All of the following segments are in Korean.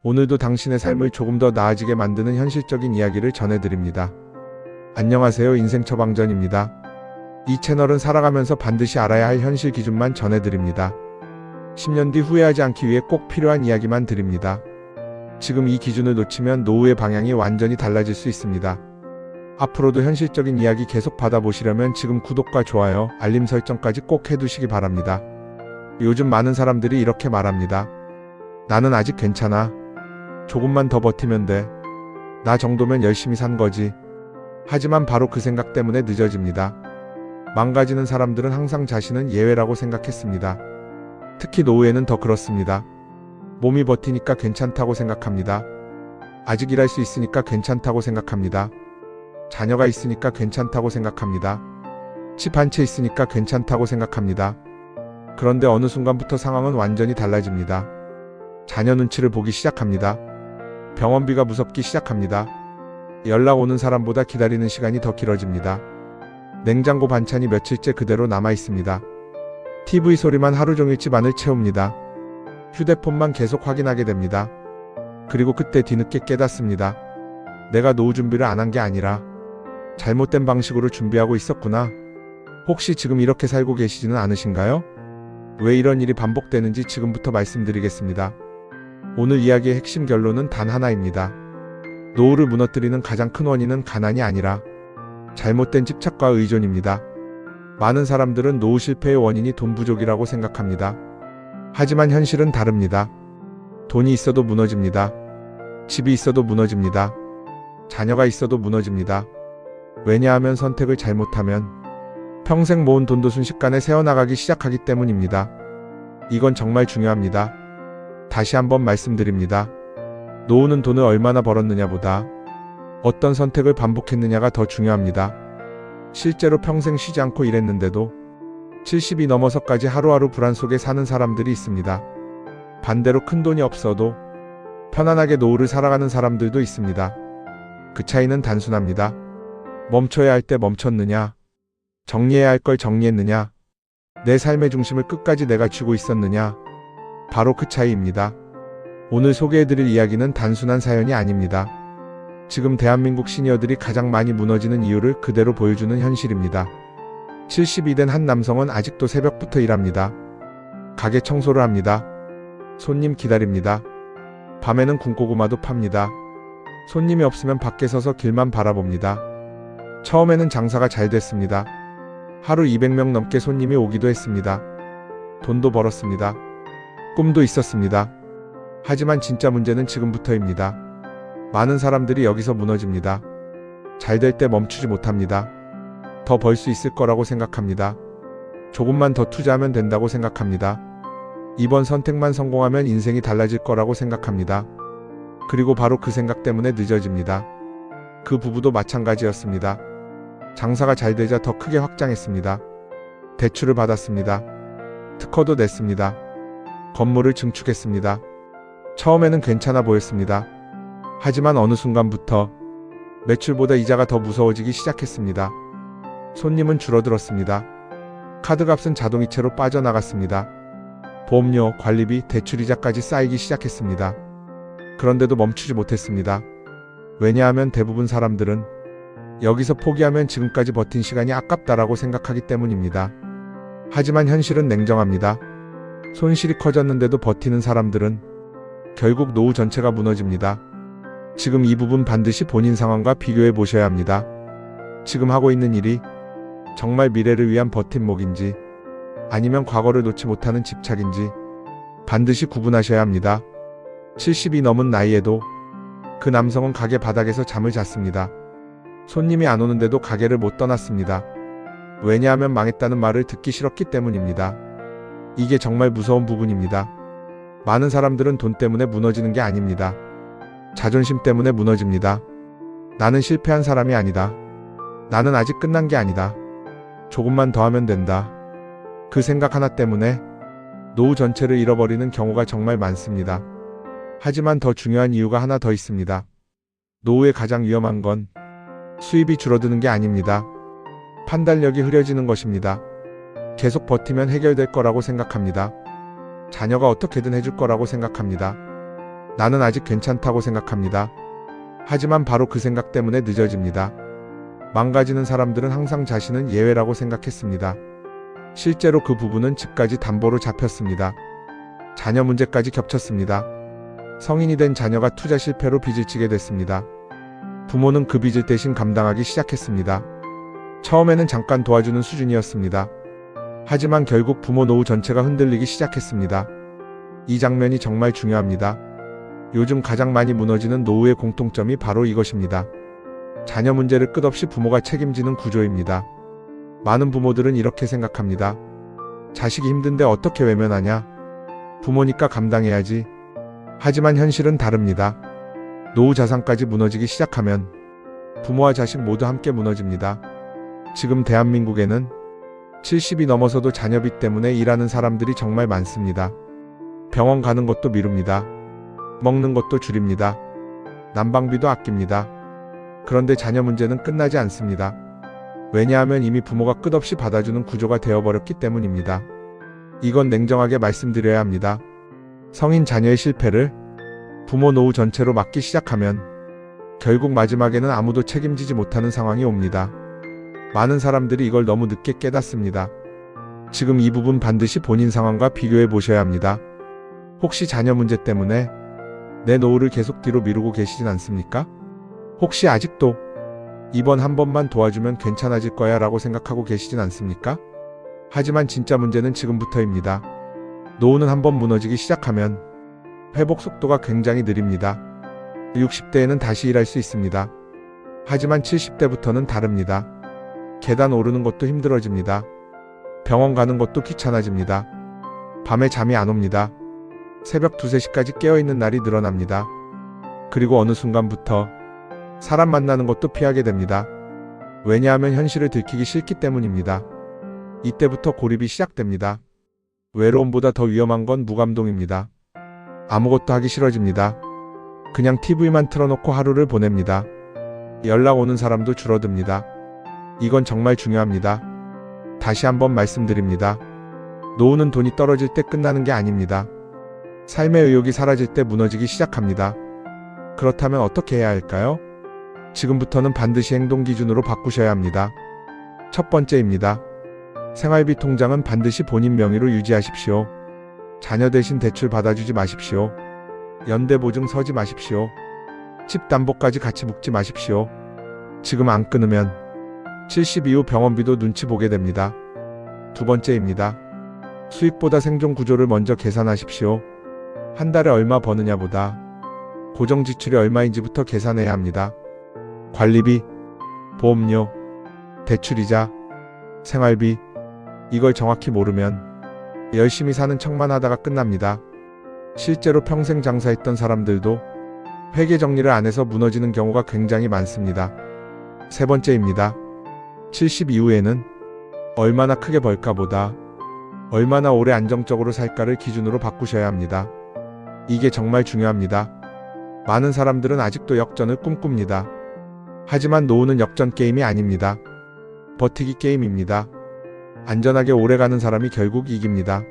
오늘도 당신의 삶을 조금 더 나아지게 만드는 현실적인 이야기를 전해드립니다. 안녕하세요. 인생 처방전입니다. 이 채널은 살아가면서 반드시 알아야 할 현실 기준만 전해드립니다. 10년 뒤 후회하지 않기 위해 꼭 필요한 이야기만 드립니다. 지금 이 기준을 놓치면 노후의 방향이 완전히 달라질 수 있습니다. 앞으로도 현실적인 이야기 계속 받아보시려면 지금 구독과 좋아요, 알림 설정까지 꼭 해두시기 바랍니다. 요즘 많은 사람들이 이렇게 말합니다. 나는 아직 괜찮아. 조금만 더 버티면 돼. 나 정도면 열심히 산 거지. 하지만 바로 그 생각 때문에 늦어집니다. 망가지는 사람들은 항상 자신은 예외라고 생각했습니다. 특히 노후에는 더 그렇습니다. 몸이 버티니까 괜찮다고 생각합니다. 아직 일할 수 있으니까 괜찮다고 생각합니다. 자녀가 있으니까 괜찮다고 생각합니다. 집 한 채 있으니까 괜찮다고 생각합니다. 그런데 어느 순간부터 상황은 완전히 달라집니다. 자녀 눈치를 보기 시작합니다. 병원비가 무섭기 시작합니다. 연락 오는 사람보다 기다리는 시간이 더 길어집니다. 냉장고 반찬이 며칠째 그대로 남아 있습니다. TV 소리만 하루 종일 집안을 채웁니다. 휴대폰만 계속 확인하게 됩니다. 그리고 그때 뒤늦게 깨닫습니다. 내가 노후 준비를 안 한 게 아니라 잘못된 방식으로 준비하고 있었구나. 혹시 지금 이렇게 살고 계시지는 않으신가요? 왜 이런 일이 반복되는지 지금부터 말씀드리겠습니다. 오늘 이야기의 핵심 결론은 단 하나입니다. 노후를 무너뜨리는 가장 큰 원인은 가난이 아니라 잘못된 집착과 의존입니다. 많은 사람들은 노후 실패의 원인이 돈 부족이라고 생각합니다. 하지만 현실은 다릅니다. 돈이 있어도 무너집니다. 집이 있어도 무너집니다. 자녀가 있어도 무너집니다. 왜냐하면 선택을 잘못하면 평생 모은 돈도 순식간에 새어나가기 시작하기 때문입니다. 이건 정말 중요합니다. 다시 한번 말씀드립니다. 노후는 돈을 얼마나 벌었느냐보다 어떤 선택을 반복했느냐가 더 중요합니다. 실제로 평생 쉬지 않고 일했는데도 70이 넘어서까지 하루하루 불안 속에 사는 사람들이 있습니다. 반대로 큰 돈이 없어도 편안하게 노후를 살아가는 사람들도 있습니다. 그 차이는 단순합니다. 멈춰야 할 때 멈췄느냐, 정리해야 할 걸 정리했느냐, 내 삶의 중심을 끝까지 내가 쥐고 있었느냐, 바로 그 차이입니다. 오늘 소개해드릴 이야기는 단순한 사연이 아닙니다. 지금 대한민국 시니어들이 가장 많이 무너지는 이유를 그대로 보여주는 현실입니다. 70이 된 한 남성은 아직도 새벽부터 일합니다. 가게 청소를 합니다. 손님 기다립니다. 밤에는 군고구마도 팝니다. 손님이 없으면 밖에 서서 길만 바라봅니다. 처음에는 장사가 잘 됐습니다. 하루 200명 넘게 손님이 오기도 했습니다. 돈도 벌었습니다. 꿈도 있었습니다. 하지만 진짜 문제는 지금부터입니다. 많은 사람들이 여기서 무너집니다. 잘 될 때 멈추지 못합니다. 더 벌 수 있을 거라고 생각합니다. 조금만 더 투자하면 된다고 생각합니다. 이번 선택만 성공하면 인생이 달라질 거라고 생각합니다. 그리고 바로 그 생각 때문에 늦어집니다. 그 부부도 마찬가지였습니다. 장사가 잘 되자 더 크게 확장했습니다. 대출을 받았습니다. 특허도 냈습니다. 건물을 증축했습니다. 처음에는 괜찮아 보였습니다. 하지만 어느 순간부터 매출보다 이자가 더 무서워지기 시작했습니다. 손님은 줄어들었습니다. 카드값은 자동이체로 빠져나갔습니다. 보험료, 관리비, 대출이자까지 쌓이기 시작했습니다. 그런데도 멈추지 못했습니다. 왜냐하면 대부분 사람들은 여기서 포기하면 지금까지 버틴 시간이 아깝다라고 생각하기 때문입니다. 하지만 현실은 냉정합니다. 손실이 커졌는데도 버티는 사람들은 결국 노후 전체가 무너집니다. 지금 이 부분 반드시 본인 상황과 비교해 보셔야 합니다. 지금 하고 있는 일이 정말 미래를 위한 버팀목인지 아니면 과거를 놓지 못하는 집착인지 반드시 구분하셔야 합니다. 70이 넘은 나이에도 그 남성은 가게 바닥에서 잠을 잤습니다. 손님이 안 오는데도 가게를 못 떠났습니다. 왜냐하면 망했다는 말을 듣기 싫었기 때문입니다. 이게 정말 무서운 부분입니다. 많은 사람들은 돈 때문에 무너지는 게 아닙니다. 자존심 때문에 무너집니다. 나는 실패한 사람이 아니다. 나는 아직 끝난 게 아니다. 조금만 더 하면 된다. 그 생각 하나 때문에 노후 전체를 잃어버리는 경우가 정말 많습니다. 하지만 더 중요한 이유가 하나 더 있습니다. 노후에 가장 위험한 건 수입이 줄어드는 게 아닙니다. 판단력이 흐려지는 것입니다. 계속 버티면 해결될 거라고 생각합니다. 자녀가 어떻게든 해줄 거라고 생각합니다. 나는 아직 괜찮다고 생각합니다. 하지만 바로 그 생각 때문에 늦어집니다. 망가지는 사람들은 항상 자신은 예외라고 생각했습니다. 실제로 그 부부는 집까지 담보로 잡혔습니다. 자녀 문제까지 겹쳤습니다. 성인이 된 자녀가 투자 실패로 빚을 지게 됐습니다. 부모는 그 빚을 대신 감당하기 시작했습니다. 처음에는 잠깐 도와주는 수준이었습니다. 하지만 결국 부모 노후 전체가 흔들리기 시작했습니다. 이 장면이 정말 중요합니다. 요즘 가장 많이 무너지는 노후의 공통점이 바로 이것입니다. 자녀 문제를 끝없이 부모가 책임지는 구조입니다. 많은 부모들은 이렇게 생각합니다. 자식이 힘든데 어떻게 외면하냐? 부모니까 감당해야지. 하지만 현실은 다릅니다. 노후 자산까지 무너지기 시작하면 부모와 자식 모두 함께 무너집니다. 지금 대한민국에는 70이 넘어서도 자녀비 때문에 일하는 사람들이 정말 많습니다. 병원 가는 것도 미룹니다. 먹는 것도 줄입니다. 난방비도 아낍니다. 그런데 자녀 문제는 끝나지 않습니다. 왜냐하면 이미 부모가 끝없이 받아주는 구조가 되어버렸기 때문입니다. 이건 냉정하게 말씀드려야 합니다. 성인 자녀의 실패를 부모 노후 전체로 맡기 시작하면 결국 마지막에는 아무도 책임지지 못하는 상황이 옵니다. 많은 사람들이 이걸 너무 늦게 깨닫습니다. 지금 이 부분 반드시 본인 상황과 비교해 보셔야 합니다. 혹시 자녀 문제 때문에 내 노후를 계속 뒤로 미루고 계시진 않습니까? 혹시 아직도 이번 한 번만 도와주면 괜찮아질 거야 라고 생각하고 계시진 않습니까? 하지만 진짜 문제는 지금부터입니다. 노후는 한번 무너지기 시작하면 회복 속도가 굉장히 느립니다. 60대에는 다시 일할 수 있습니다. 하지만 70대부터는 다릅니다. 계단 오르는 것도 힘들어집니다. 병원 가는 것도 귀찮아집니다. 밤에 잠이 안 옵니다. 새벽 2, 3시까지 깨어있는 날이 늘어납니다. 그리고 어느 순간부터 사람 만나는 것도 피하게 됩니다. 왜냐하면 현실을 들키기 싫기 때문입니다. 이때부터 고립이 시작됩니다. 외로움보다 더 위험한 건 무감동입니다. 아무것도 하기 싫어집니다. 그냥 TV만 틀어놓고 하루를 보냅니다. 연락 오는 사람도 줄어듭니다. 이건 정말 중요합니다. 다시 한번 말씀드립니다. 노후는 돈이 떨어질 때 끝나는 게 아닙니다. 삶의 의욕이 사라질 때 무너지기 시작합니다. 그렇다면 어떻게 해야 할까요? 지금부터는 반드시 행동 기준으로 바꾸셔야 합니다. 첫 번째입니다. 생활비 통장은 반드시 본인 명의로 유지하십시오. 자녀 대신 대출 받아주지 마십시오. 연대보증 서지 마십시오. 집 담보까지 같이 묶지 마십시오. 지금 안 끊으면 70 이후 병원비도 눈치 보게 됩니다. 두 번째입니다. 수입보다 생존 구조를 먼저 계산하십시오. 한 달에 얼마 버느냐보다 고정 지출이 얼마인지부터 계산해야 합니다. 관리비, 보험료, 대출이자, 생활비, 이걸 정확히 모르면 열심히 사는 척만 하다가 끝납니다. 실제로 평생 장사했던 사람들도 회계 정리를 안 해서 무너지는 경우가 굉장히 많습니다. 세 번째입니다. 70 이후에는 얼마나 크게 벌까 보다 얼마나 오래 안정적으로 살까를 기준으로 바꾸셔야 합니다. 이게 정말 중요합니다. 많은 사람들은 아직도 역전을 꿈꿉니다. 하지만 노후는 역전 게임이 아닙니다. 버티기 게임입니다. 안전하게 오래가는 사람이 결국 이깁니다.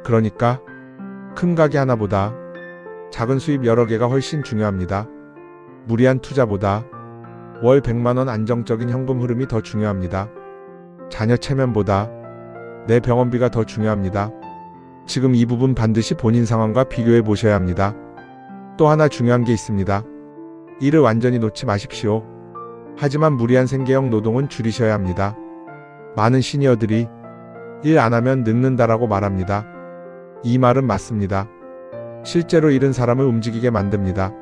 그러니까 큰 가게 하나보다 작은 수입 여러 개가 훨씬 중요합니다. 무리한 투자보다 월 100만원 안정적인 현금 흐름이 더 중요합니다. 자녀 체면보다 내 병원비가 더 중요합니다. 지금 이 부분 반드시 본인 상황과 비교해 보셔야 합니다. 또 하나 중요한 게 있습니다. 일을 완전히 놓지 마십시오. 하지만 무리한 생계형 노동은 줄이셔야 합니다. 많은 시니어들이 일 안 하면 늙는다라고 말합니다. 이 말은 맞습니다. 실제로 일은 사람을 움직이게 만듭니다.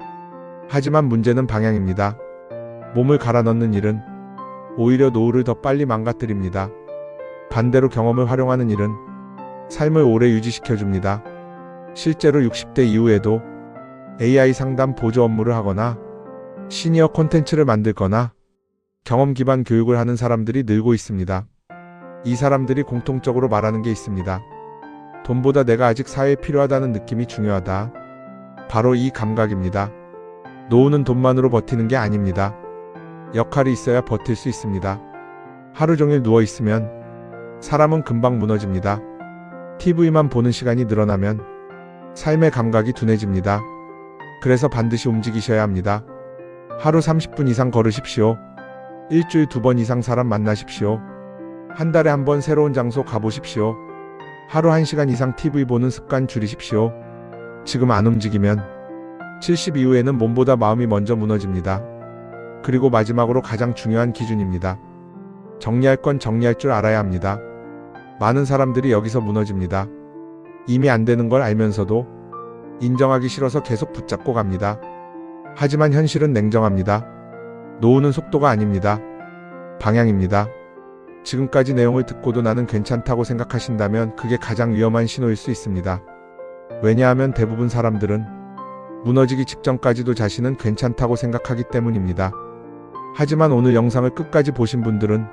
하지만 문제는 방향입니다. 몸을 갈아 넣는 일은 오히려 노후를 더 빨리 망가뜨립니다. 반대로 경험을 활용하는 일은 삶을 오래 유지시켜줍니다. 실제로 60대 이후에도 AI 상담 보조 업무를 하거나 시니어 콘텐츠를 만들거나 경험 기반 교육을 하는 사람들이 늘고 있습니다. 이 사람들이 공통적으로 말하는 게 있습니다. 돈보다 내가 아직 사회에 필요하다는 느낌이 중요하다. 바로 이 감각입니다. 노후는 돈만으로 버티는 게 아닙니다. 역할이 있어야 버틸 수 있습니다. 하루 종일 누워있으면 사람은 금방 무너집니다. TV만 보는 시간이 늘어나면 삶의 감각이 둔해집니다. 그래서 반드시 움직이셔야 합니다. 하루 30분 이상 걸으십시오. 일주일 2번 이상 사람 만나십시오. 한 달에 한 번 새로운 장소 가보십시오. 하루 1시간 이상 TV 보는 습관 줄이십시오. 지금 안 움직이면 70 이후에는 몸보다 마음이 먼저 무너집니다. 그리고 마지막으로 가장 중요한 기준입니다. 정리할 건 정리할 줄 알아야 합니다. 많은 사람들이 여기서 무너집니다. 이미 안 되는 걸 알면서도 인정하기 싫어서 계속 붙잡고 갑니다. 하지만 현실은 냉정합니다. 노후는 속도가 아닙니다. 방향입니다. 지금까지 내용을 듣고도 나는 괜찮다고 생각하신다면 그게 가장 위험한 신호일 수 있습니다. 왜냐하면 대부분 사람들은 무너지기 직전까지도 자신은 괜찮다고 생각하기 때문입니다. 하지만 오늘 영상을 끝까지 보신 분들은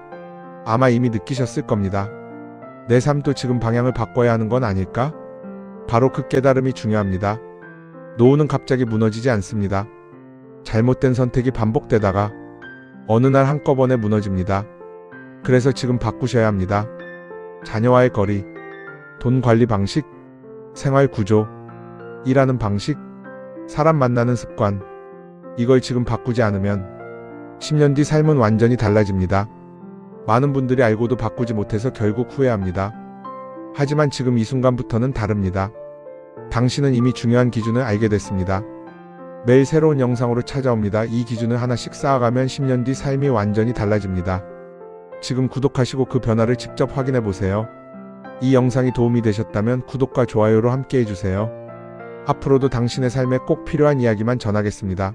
아마 이미 느끼셨을 겁니다. 내 삶도 지금 방향을 바꿔야 하는 건 아닐까? 바로 그 깨달음이 중요합니다. 노후는 갑자기 무너지지 않습니다. 잘못된 선택이 반복되다가 어느 날 한꺼번에 무너집니다. 그래서 지금 바꾸셔야 합니다. 자녀와의 거리, 돈 관리 방식, 생활 구조, 일하는 방식, 사람 만나는 습관. 이걸 지금 바꾸지 않으면 10년 뒤 삶은 완전히 달라집니다. 많은 분들이 알고도 바꾸지 못해서 결국 후회합니다. 하지만 지금 이 순간부터는 다릅니다. 당신은 이미 중요한 기준을 알게 됐습니다. 매일 새로운 영상으로 찾아옵니다. 이 기준을 하나씩 쌓아가면 10년 뒤 삶이 완전히 달라집니다. 지금 구독하시고 그 변화를 직접 확인해 보세요. 이 영상이 도움이 되셨다면 구독과 좋아요로 함께 해주세요. 앞으로도 당신의 삶에 꼭 필요한 이야기만 전하겠습니다.